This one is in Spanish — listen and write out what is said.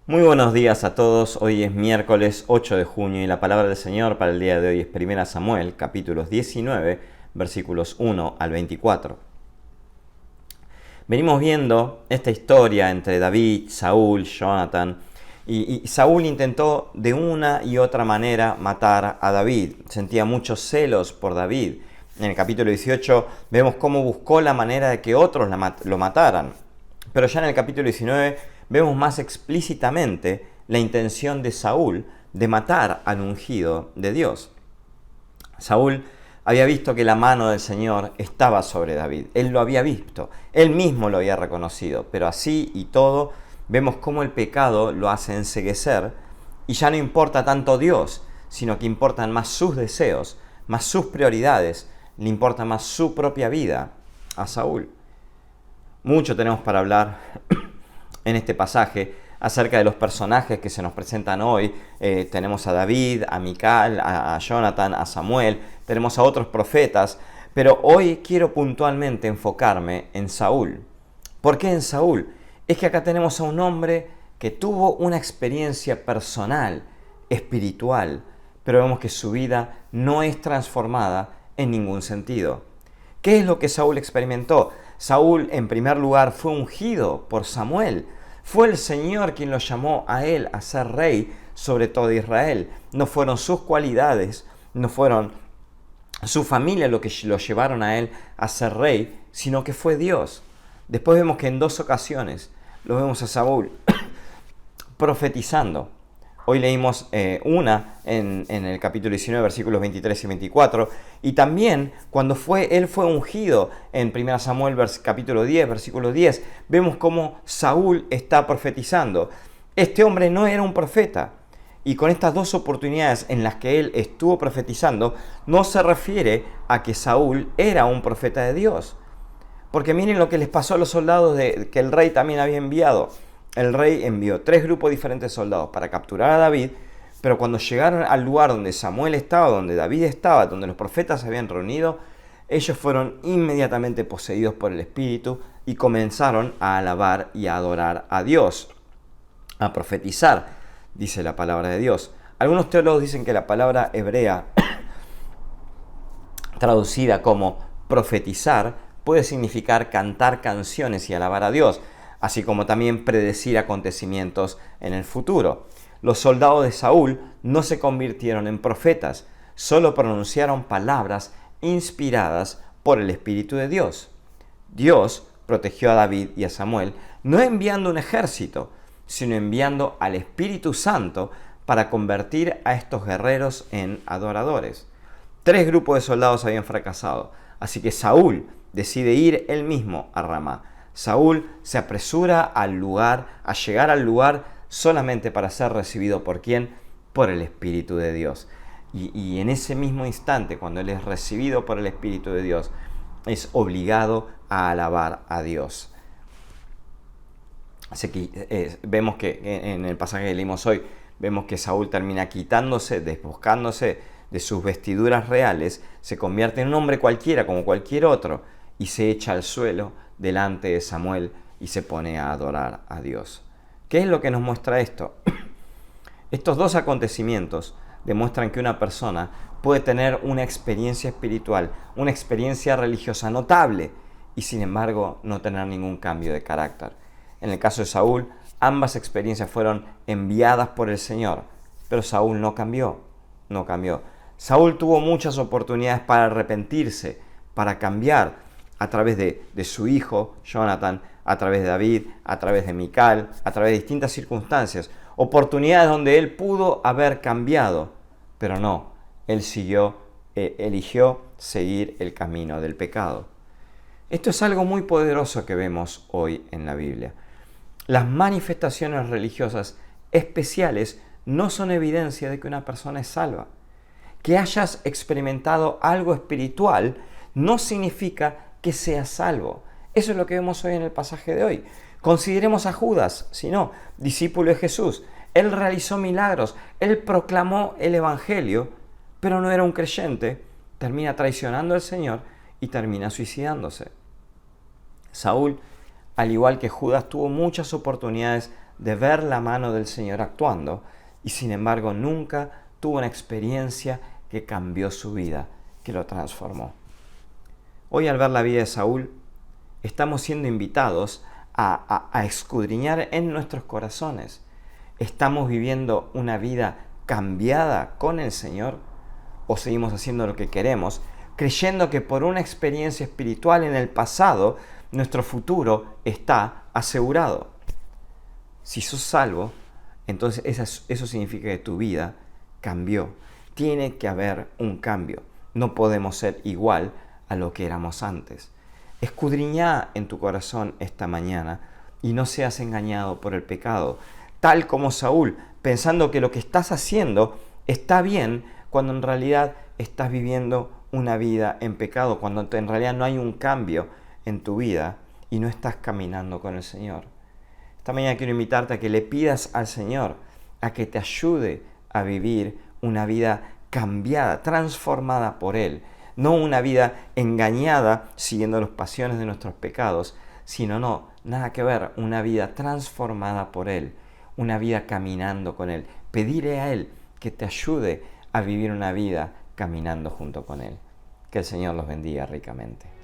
Muy buenos días a todos, hoy es miércoles 8 de junio y la palabra del Señor para el día de hoy es 1 Samuel, capítulos 19, versículos 1 al 24. Venimos viendo esta historia entre David, Saúl, Jonathan, y Saúl intentó de una y otra manera matar a David, sentía muchos celos por David. En el capítulo 18 vemos cómo buscó la manera de que otros lo mataran, pero ya en el capítulo 19 vemos más explícitamente la intención de Saúl de matar al ungido de Dios. Saúl había visto que la mano del Señor estaba sobre David. Él lo había visto, él mismo lo había reconocido, pero así y todo vemos cómo el pecado lo hace enceguecer y ya no importa tanto Dios, sino que importan más sus deseos, más sus prioridades, le importa más su propia vida a Saúl. Mucho tenemos para hablar en este pasaje acerca de los personajes que se nos presentan hoy. Tenemos a David, a Mical, a Jonathan, a Samuel, tenemos a otros profetas, pero hoy quiero puntualmente enfocarme en Saúl. ¿Por qué en Saúl? Es que acá tenemos a un hombre que tuvo una experiencia personal, espiritual, pero vemos que su vida no es transformada en ningún sentido. ¿Qué es lo que Saúl experimentó? Saúl, en primer lugar, fue ungido por Samuel. Fue el Señor quien lo llamó a él a ser rey sobre todo Israel. No fueron sus cualidades, no fueron su familia lo que lo llevaron a él a ser rey, sino que fue Dios. Después vemos que en dos ocasiones lo vemos a Saúl profetizando. Hoy leímos una en el capítulo 19, versículos 23 y 24. Y también cuando él fue ungido en 1 Samuel capítulo 10, versículo 10, vemos cómo Saúl está profetizando. Este hombre no era un profeta. Y con estas dos oportunidades en las que él estuvo profetizando, no se refiere a que Saúl era un profeta de Dios. Porque miren lo que les pasó a los soldados que el rey también había enviado. El rey envió 3 grupos diferentes de soldados para capturar a David, pero cuando llegaron al lugar donde Samuel estaba, donde David estaba, donde los profetas se habían reunido, ellos fueron inmediatamente poseídos por el Espíritu y comenzaron a alabar y a adorar a Dios, a profetizar, dice la palabra de Dios. Algunos teólogos dicen que la palabra hebrea, traducida como profetizar, puede significar cantar canciones y alabar a Dios, así como también predecir acontecimientos en el futuro. Los soldados de Saúl no se convirtieron en profetas, solo pronunciaron palabras inspiradas por el Espíritu de Dios. Dios protegió a David y a Samuel, no enviando un ejército, sino enviando al Espíritu Santo para convertir a estos guerreros en adoradores. 3 grupos de soldados habían fracasado, así que Saúl decide ir él mismo a Ramá. Saúl se apresura a llegar al lugar solamente para ser recibido ¿por quién? Por el Espíritu de Dios. Y en ese mismo instante, cuando él es recibido por el Espíritu de Dios, es obligado a alabar a Dios. Así que vemos que en el pasaje que leímos hoy, vemos que Saúl termina quitándose, desposcándose de sus vestiduras reales, se convierte en un hombre cualquiera, como cualquier otro, y se echa al suelo delante de Samuel y se pone a adorar a Dios. ¿Qué es lo que nos muestra esto? Estos dos acontecimientos demuestran que una persona puede tener una experiencia espiritual, una experiencia religiosa notable y sin embargo no tener ningún cambio de carácter. En el caso de Saúl, ambas experiencias fueron enviadas por el Señor, pero Saúl no cambió. Saúl tuvo muchas oportunidades para arrepentirse, para cambiar, a través de su hijo Jonathan, a través de David, a través de Mical, a través de distintas circunstancias, oportunidades donde él pudo haber cambiado, pero no, él eligió seguir el camino del pecado. Esto es algo muy poderoso que vemos hoy en la Biblia. Las manifestaciones religiosas especiales no son evidencia de que una persona es salva. Que hayas experimentado algo espiritual no significa que sea salvo. Eso es lo que vemos hoy en el pasaje de hoy. Consideremos a Judas, discípulo de Jesús. Él realizó milagros, él proclamó el Evangelio, pero no era un creyente. Termina traicionando al Señor y termina suicidándose. Saúl, al igual que Judas, tuvo muchas oportunidades de ver la mano del Señor actuando, y sin embargo nunca tuvo una experiencia que cambió su vida, que lo transformó. Hoy, al ver la vida de Saúl, estamos siendo invitados a escudriñar en nuestros corazones. ¿Estamos viviendo una vida cambiada con el Señor? ¿O seguimos haciendo lo que queremos, creyendo que por una experiencia espiritual en el pasado, nuestro futuro está asegurado? Si sos salvo, entonces eso significa que tu vida cambió. Tiene que haber un cambio. No podemos ser igual a lo que éramos antes. Escudriñá en tu corazón esta mañana y no seas engañado por el pecado, tal como Saúl, pensando que lo que estás haciendo está bien, cuando en realidad estás viviendo una vida en pecado, cuando en realidad no hay un cambio en tu vida y no estás caminando con el Señor. Esta mañana quiero invitarte a que le pidas al Señor a que te ayude a vivir una vida cambiada, transformada por Él. No una vida engañada siguiendo las pasiones de nuestros pecados, sino nada que ver, una vida transformada por Él, una vida caminando con Él. Pedirle a Él que te ayude a vivir una vida caminando junto con Él. Que el Señor los bendiga ricamente.